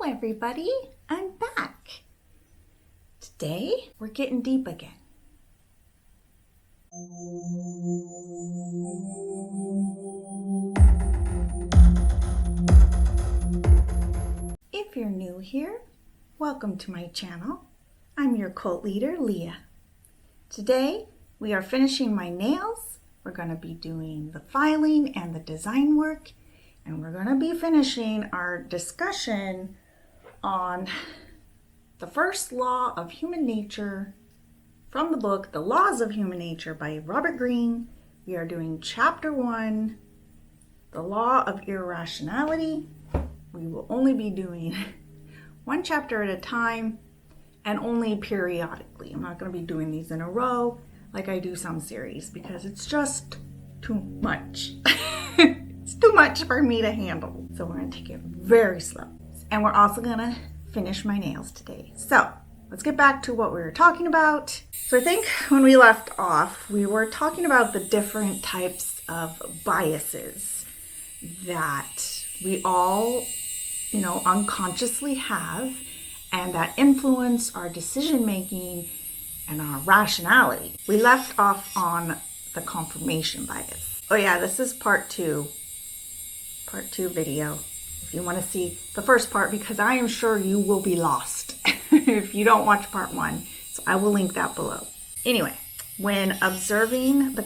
everybody, I'm back. Today, we're getting deep again. If you're new here, welcome to my channel. I'm your cult leader, Leah. Today, we are finishing my nails. We're going to be doing the filing and the design work, and we're going to be finishing our discussion on the first law of human nature from the book, The Laws of Human Nature by Robert Greene. We are doing chapter 1, the law of irrationality. We will only be doing one chapter at a time and only periodically. I'm not going to be doing these in a row like I do some series because it's just too much. It's too much for me to handle. So we're going to take it very slow. And we're also going to finish my nails today. So let's get back to what we were talking about. So I think when we left off, we were talking about the different types of biases that we all, unconsciously have and that influence our decision making and our rationality. We left off on the confirmation bias. Oh yeah, this is part two video. If you want to see the first part, because I am sure you will be lost if you don't watch part 1. So I will link that below. Anyway, when observing the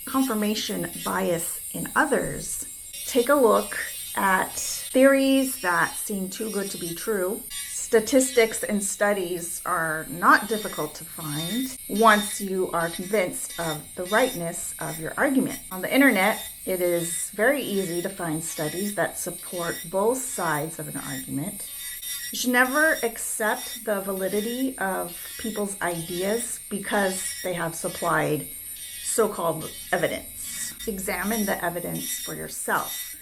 confirmation bias in others, take a look at theories that seem too good to be true. Statistics and studies are not difficult to find once you are convinced of the rightness of your argument. On the internet, it is very easy to find studies that support both sides of an argument. You should never accept the validity of people's ideas because they have supplied so-called evidence. Examine the evidence for yourself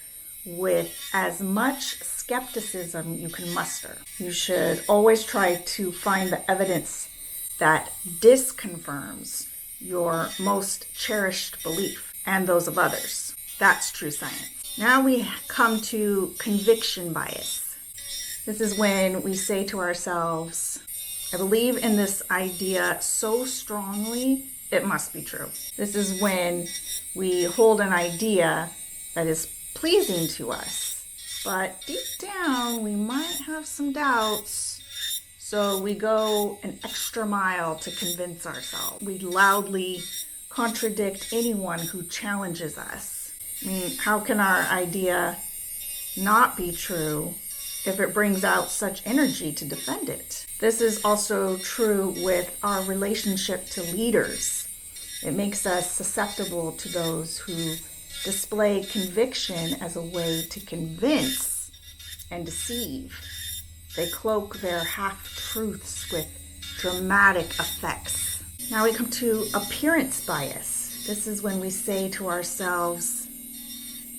with as much skepticism you can muster. You should always try to find the evidence that disconfirms your most cherished belief and those of others. That's true science. Now we come to conviction bias. This is when we say to ourselves, I believe in this idea so strongly, it must be true. This is when we hold an idea that is pleasing to us, but deep down we might have some doubts, so we go an extra mile to convince ourselves. We loudly contradict anyone who challenges us. I mean, how can our idea not be true if it brings out such energy to defend it? This is also true with our relationship to leaders. It makes us susceptible to those who display conviction as a way to convince and deceive. They cloak their half-truths with dramatic effects. Now we come to appearance bias. This is when we say to ourselves,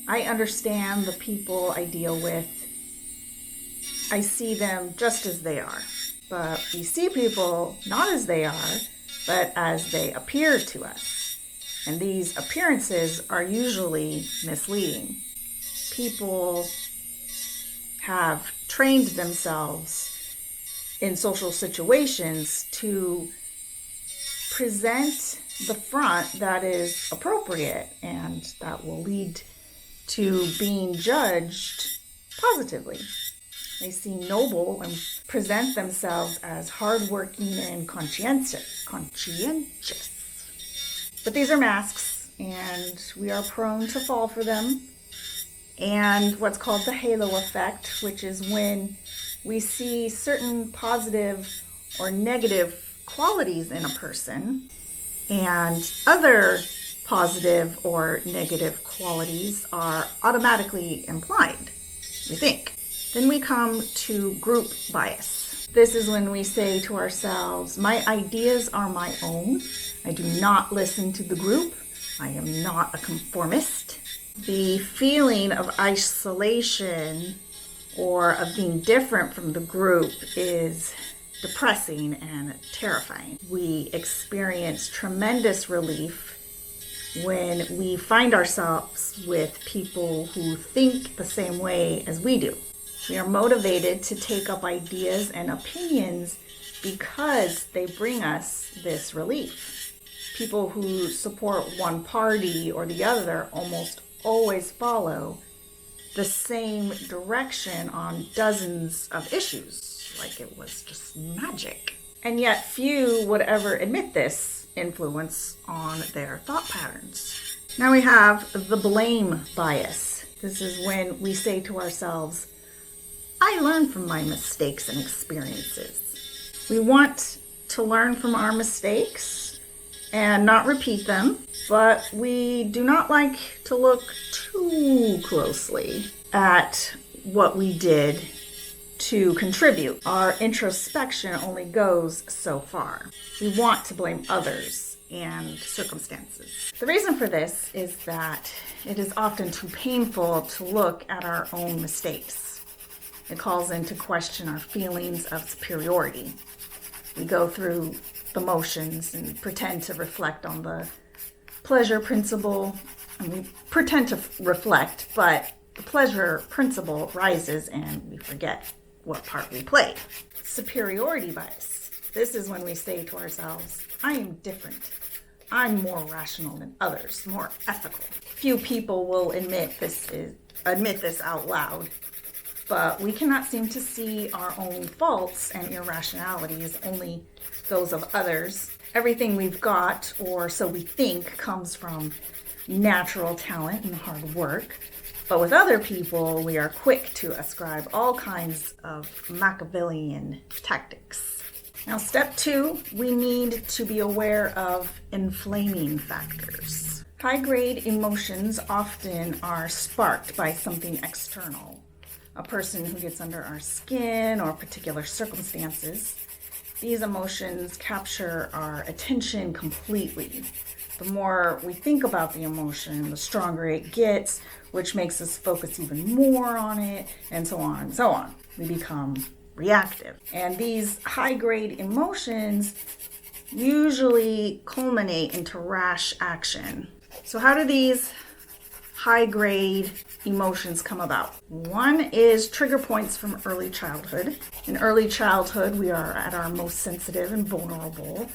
I understand the people I deal with. I see them just as they are. But we see people not as they are, but as they appear to us. And these appearances are usually misleading. People have trained themselves in social situations to present the front that is appropriate and that will lead to being judged positively. They seem noble and present themselves as hardworking and conscientious. But these are masks, and we are prone to fall for them. And what's called the halo effect, which is when we see certain positive or negative qualities in a person, and other positive or negative qualities are automatically implied, we think. Then we come to group bias. This is when we say to ourselves, my ideas are my own. I do not listen to the group. I am not a conformist. The feeling of isolation or of being different from the group is depressing and terrifying. We experience tremendous relief when we find ourselves with people who think the same way as we do. We are motivated to take up ideas and opinions because they bring us this relief. People who support one party or the other almost always follow the same direction on dozens of issues, like it was just magic. And yet few would ever admit this influence on their thought patterns. Now we have the blame bias. This is when we say to ourselves, I learn from my mistakes and experiences. We want to learn from our mistakes and not repeat them, but we do not like to look too closely at what we did to contribute. Our introspection only goes so far. We want to blame others and circumstances. The reason for this is that it is often too painful to look at our own mistakes. It calls into question our feelings of superiority. We go through the motions and pretend to reflect on the pleasure principle. And we pretend to reflect, but the pleasure principle rises and we forget what part we played. Superiority bias. This is when we say to ourselves, I am different. I'm more rational than others, more ethical. Few people will admit this out loud, but we cannot seem to see our own faults and irrationalities, only those of others. Everything we've got, or so we think, comes from natural talent and hard work. But with other people, we are quick to ascribe all kinds of Machiavellian tactics. Now, step 2, we need to be aware of inflaming factors. High-grade emotions often are sparked by something external. A person who gets under our skin or particular circumstances. These emotions capture our attention completely. The more we think about the emotion, the stronger it gets, which makes us focus even more on it, and so on and so on. We become reactive. And these high-grade emotions usually culminate into rash action. So how do these high-grade emotions come about? One is trigger points from early childhood. In early childhood, we are at our most sensitive and vulnerable.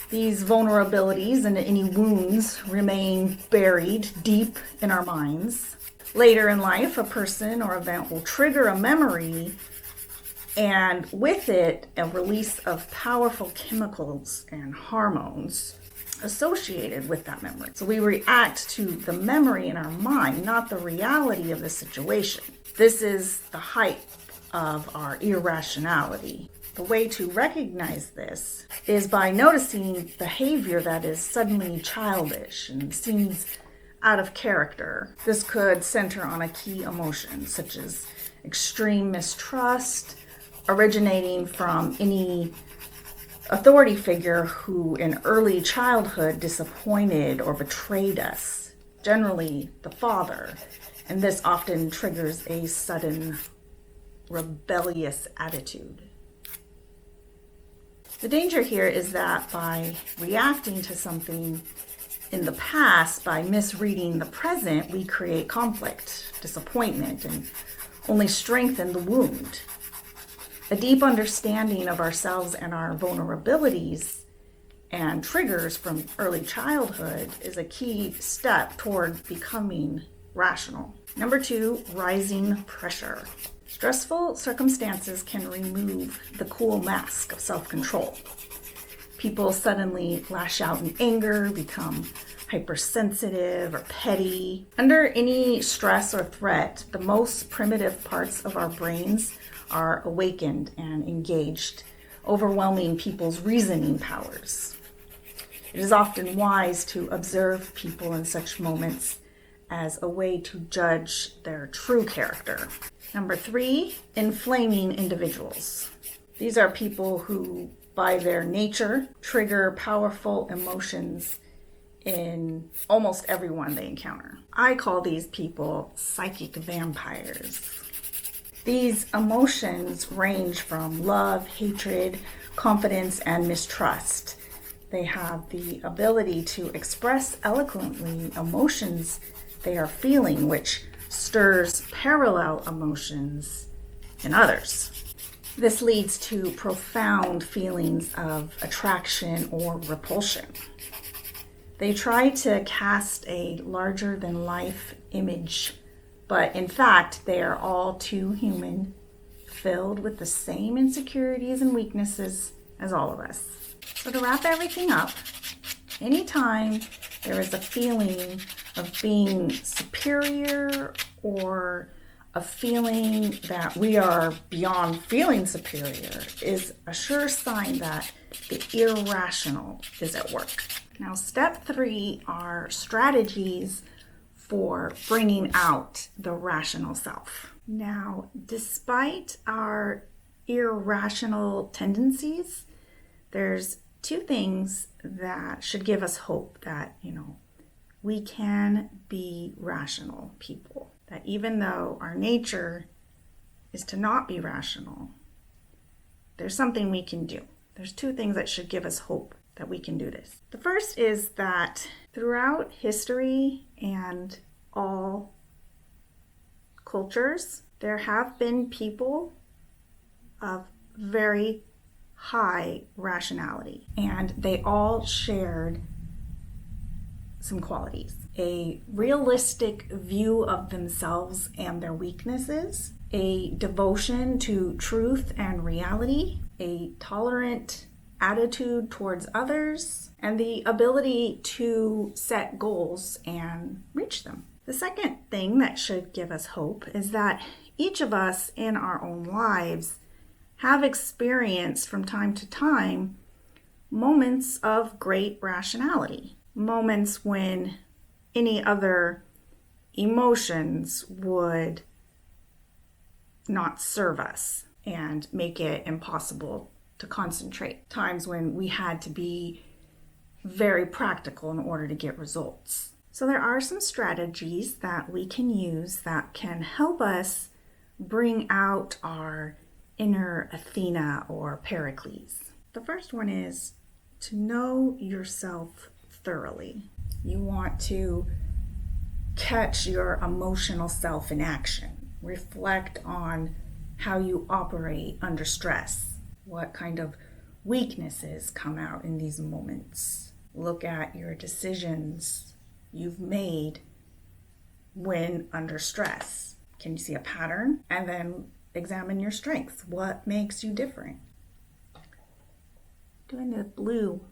These vulnerabilities and any wounds remain buried deep in our minds. Later in life, a person or event will trigger a memory, and with it, a release of powerful chemicals and hormones associated with that memory. So we react to the memory in our mind, not the reality of the situation. This is the height of our irrationality. The way to recognize this is by noticing behavior that is suddenly childish and seems out of character. This could center on a key emotion, such as extreme mistrust, originating from any authority figure who in early childhood disappointed or betrayed us, generally the father, and this often triggers a sudden rebellious attitude. The danger here is that by reacting to something in the past, by misreading the present, we create conflict, disappointment, and only strengthen the wound. A deep understanding of ourselves and our vulnerabilities and triggers from early childhood is a key step toward becoming rational. Number 2, rising pressure. Stressful circumstances can remove the cool mask of self-control. People suddenly lash out in anger, become hypersensitive or petty. Under any stress or threat, the most primitive parts of our brains are awakened and engaged, overwhelming people's reasoning powers. It is often wise to observe people in such moments as a way to judge their true character. Number 3, inflaming individuals. These are people who, by their nature, trigger powerful emotions in almost everyone they encounter. I call these people psychic vampires. These emotions range from love, hatred, confidence, and mistrust. They have the ability to express eloquently emotions they are feeling, which stirs parallel emotions in others. This leads to profound feelings of attraction or repulsion. They try to cast a larger than life image, but in fact, they are all too human, filled with the same insecurities and weaknesses as all of us. So to wrap everything up, anytime there is a feeling of being superior or a feeling that we are beyond feeling superior is a sure sign that the irrational is at work. Now, step 3 are strategies for bringing out the rational self. Now, despite our irrational tendencies, there's 2 things that should give us hope that, we can be rational people. That even though our nature is to not be rational, there's something we can do. There's 2 things that should give us hope that we can do this. The first is that throughout history and all cultures, there have been people of very high rationality, and they all shared some qualities: a realistic view of themselves and their weaknesses, a devotion to truth and reality, a tolerant attitude towards others, and the ability to set goals and reach them. The second thing that should give us hope is that each of us in our own lives have experienced from time to time moments of great rationality. Moments when any other emotions would not serve us and make it impossible to concentrate. Times when we had to be very practical in order to get results. So there are some strategies that we can use that can help us bring out our inner Athena or Pericles. The first one is to know yourself thoroughly. You want to catch your emotional self in action. Reflect on how you operate under stress. What kind of weaknesses come out in these moments. Look at your decisions you've made when under stress. Can you see a pattern? And then examine your strengths. What makes you different? Doing the blue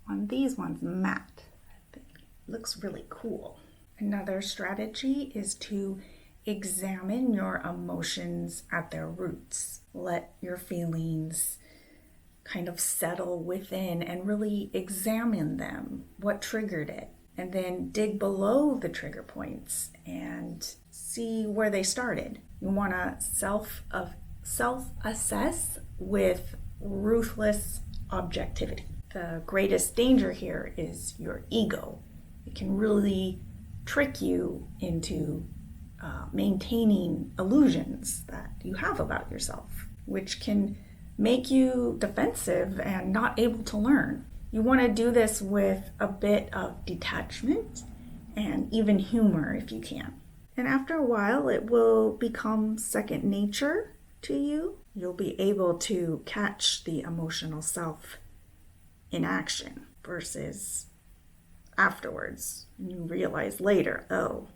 on these ones matte. I think it looks really cool. Another strategy is to examine your emotions at their roots. Let your feelings kind of settle within and really examine them. What triggered it? And then dig below the trigger points and see where they started. You want to self-assess with ruthless objectivity. The greatest danger here is your ego. It can really trick you into maintaining illusions that you have about yourself, which can make you defensive and not able to learn. You want to do this with a bit of detachment and even humor if you can. And after a while, it will become second nature to you. You'll be able to catch the emotional self in action versus afterwards. And you realize later, oh,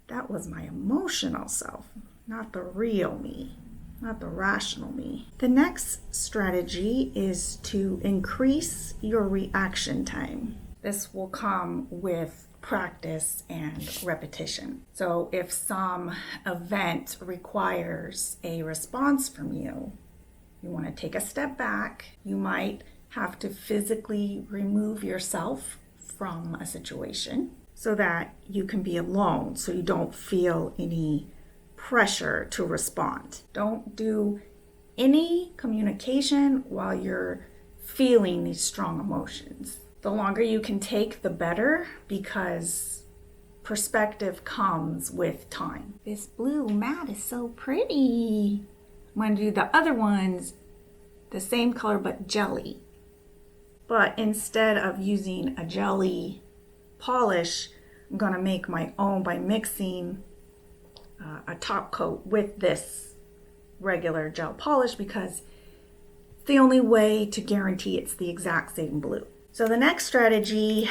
that was my emotional self, not the real me, not the rational me. The next strategy is to increase your reaction time. This will come with practice and repetition. So if some event requires a response from you, you want to take a step back. You might have to physically remove yourself from a situation so that you can be alone, so you don't feel any pressure to respond. Don't do any communication while you're feeling these strong emotions. The longer you can take, the better, because perspective comes with time. This blue mat is so pretty. I'm going to do the other ones the same color but jelly. But instead of using a jelly polish, I'm going to make my own by mixing a top coat with this regular gel polish because it's the only way to guarantee it's the exact same blue. So the next strategy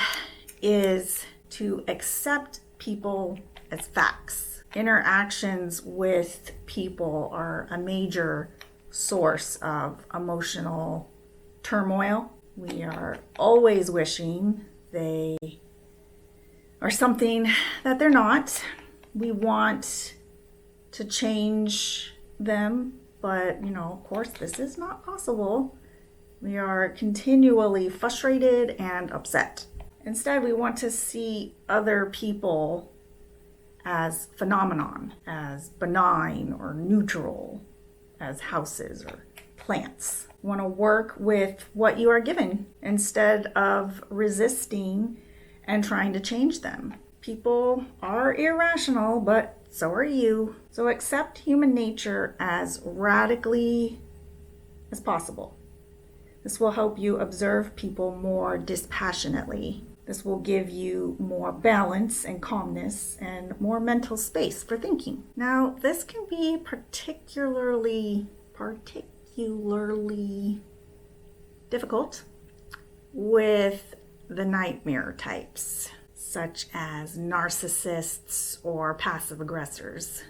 is to accept people as facts. Interactions with people are a major source of emotional turmoil. We are always wishing they are something that they're not. We want to change them, but of course, this is not possible. We are continually frustrated and upset. Instead, we want to see other people as phenomenon, as benign or neutral, as houses or plants. We want to work with what you are given instead of resisting and trying to change them. People are irrational, but so are you. So accept human nature as radically as possible. This will help you observe people more dispassionately. This will give you more balance and calmness and more mental space for thinking. Now, this can be particularly difficult with the nightmare types, such as narcissists or passive aggressors.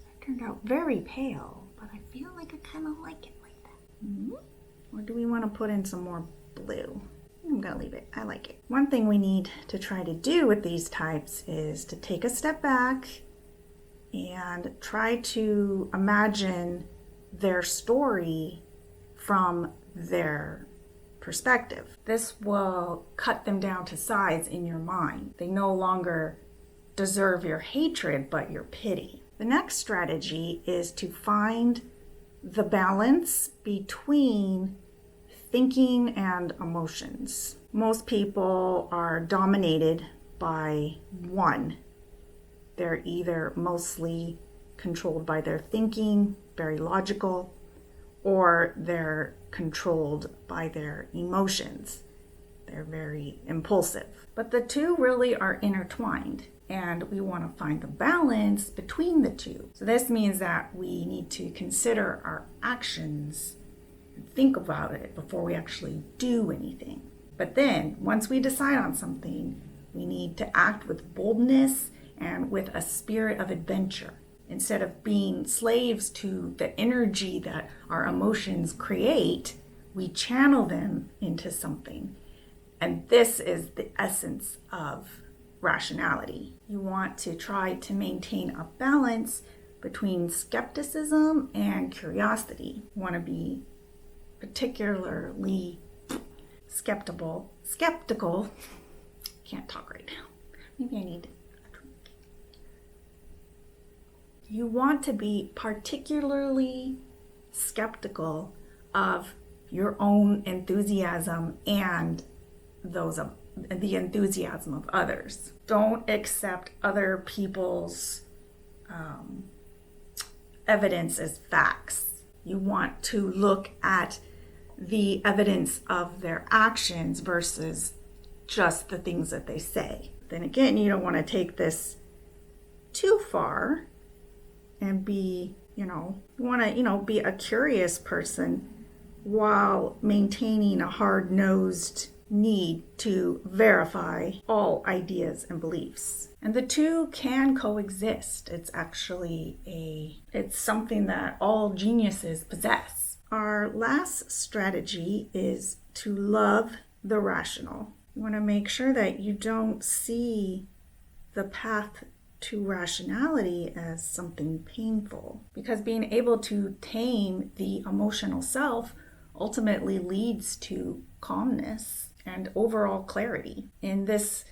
I turned out very pale, but I feel like I kind of like it like that. Or do we want to put in some more blue? I'm going to leave it. I like it. One thing we need to try to do with these types is to take a step back and try to imagine their story from their perspective. This will cut them down to size in your mind. They no longer deserve your hatred, but your pity. The next strategy is to find the balance between thinking and emotions. Most people are dominated by one. They're either mostly controlled by their thinking, very logical, or they're controlled by their emotions. They're very impulsive. But the two really are intertwined, and we want to find the balance between the two. So this means that we need to consider our actions and think about it before we actually do anything. But then, once we decide on something, we need to act with boldness and with a spirit of adventure. Instead of being slaves to the energy that our emotions create, we channel them into something. And this is the essence of rationality. You want to try to maintain a balance between skepticism and curiosity. You want to be particularly skeptical. Can't talk right now. Maybe I need a drink. You want to be particularly skeptical of your own enthusiasm and the enthusiasm of others. Don't accept other people's evidence as facts. You want to look at the evidence of their actions versus just the things that they say. Then again, you don't want to take this too far and be, you want to, be a curious person while maintaining a hard-nosed need to verify all ideas and beliefs. And the two can coexist. It's something that all geniuses possess. Our last strategy is to love the rational. You want to make sure that you don't see the path to rationality as something painful, because being able to tame the emotional self ultimately leads to calmness and overall clarity. In this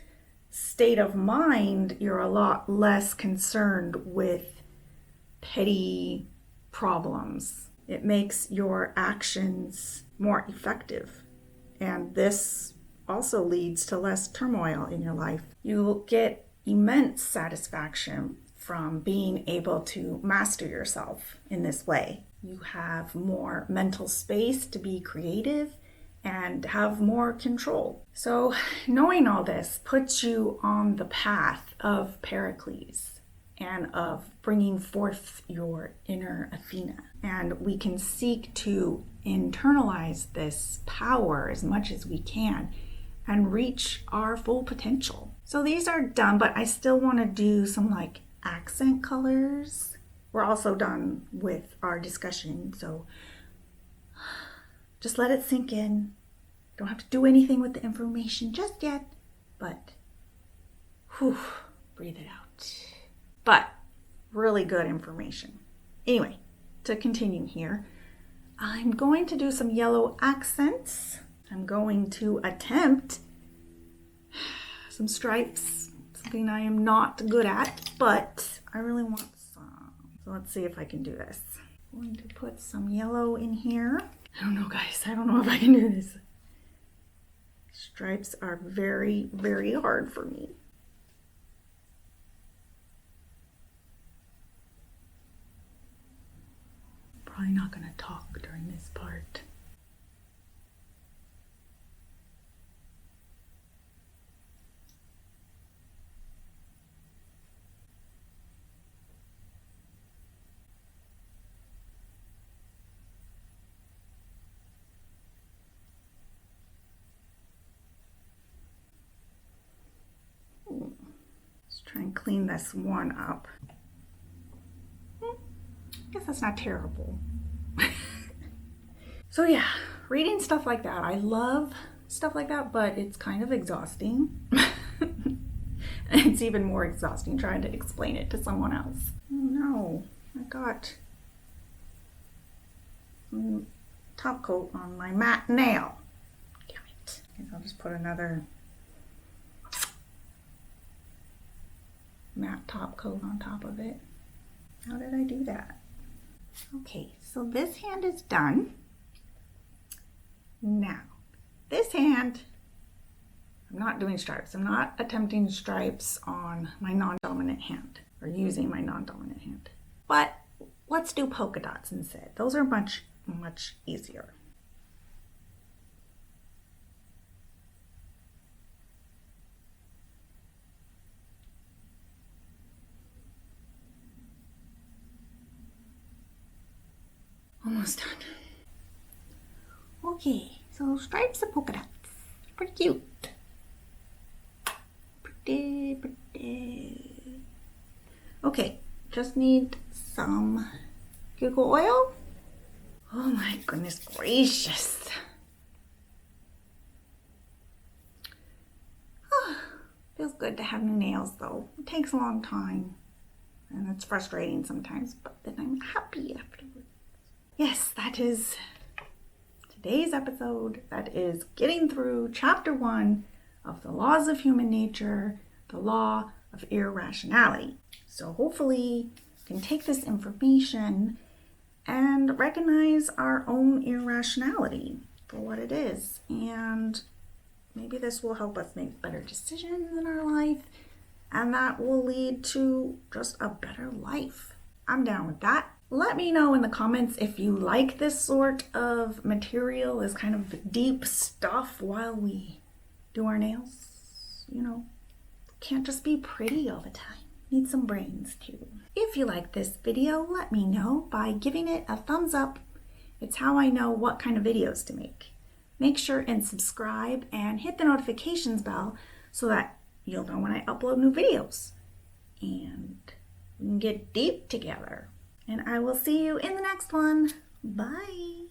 state of mind, you're a lot less concerned with petty problems. It makes your actions more effective. And this also leads to less turmoil in your life. You'll get immense satisfaction from being able to master yourself in this way. You have more mental space to be creative and have more control. So knowing all this puts you on the path of Pericles. and of bringing forth your inner Athena. And we can seek to internalize this power as much as we can and reach our full potential. So these are done, but I still want to do some like accent colors. We're also done with our discussion, so just let it sink in. Don't have to do anything with the information just yet, but breathe it out. But really good information. Anyway, to continue here, I'm going to do some yellow accents. I'm going to attempt some stripes, something I am not good at, but I really want some. So let's see if I can do this. I'm going to put some yellow in here. I don't know, guys. I don't know if I can do this. Stripes are very, very hard for me. Probably not going to talk during this part. Let's try and clean this one up. I guess that's not terrible. So yeah, reading stuff like that, I love stuff like that, but it's kind of exhausting. It's even more exhausting trying to explain it to someone else. Oh no, I got some top coat on my matte nail. Damn it. I'll just put another matte top coat on top of it. How did I do that? Okay, so this hand is done. Now, this hand, I'm not doing stripes. I'm not attempting stripes on my non-dominant hand or using my non-dominant hand. But let's do polka dots instead. Those are much, much easier. Almost done. Okay, so stripes and polka dots. Pretty cute. Pretty. Okay, just need some cuticle oil. Oh my goodness gracious. Feels good to have new nails though. It takes a long time and it's frustrating sometimes, but then I'm happy afterwards. Yes, that is today's episode. That is getting through chapter 1 of the laws of human nature, the law of irrationality. So hopefully you can take this information and recognize our own irrationality for what it is. And maybe this will help us make better decisions in our life, and that will lead to just a better life. I'm down with that. Let me know in the comments if you like this sort of material, this kind of deep stuff while we do our nails. You know, can't just be pretty all the time. Need some brains too. If you like this video, let me know by giving it a thumbs up. It's how I know what kind of videos to make. Make sure and subscribe and hit the notifications bell so that you'll know when I upload new videos. And we can get deep together. And I will see you in the next one. Bye.